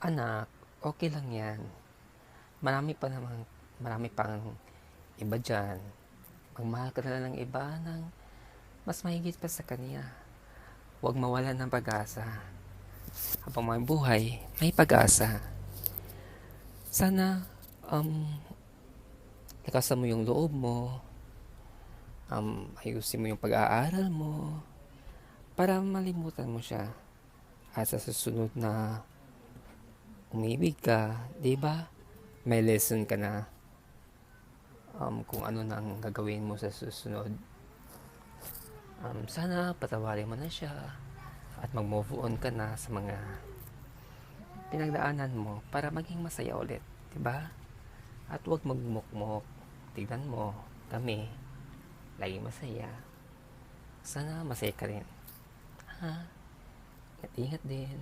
Anak, okay lang yan. Marami pang iba dyan. Magmahal ka na lang ng iba ng mas mahigit pa sa kanya. Huwag mawalan ng pag-asa. Habang may buhay, may pag-asa. Sana, lakasan mo yung loob mo, ayusin mo yung pag-aaral mo, para malimutan mo siya. At sa susunod na umibig ka, di ba? May lesson ka na kung ano nang gagawin mo sa susunod. Sana patawarin mo na siya at mag-move on ka na sa mga pinagdaanan mo para maging masaya ulit, di ba? At huwag magmukmok. Tignan mo, kami, lagi masaya. Sana masaya ka rin. Ha? Ingat-ingat din.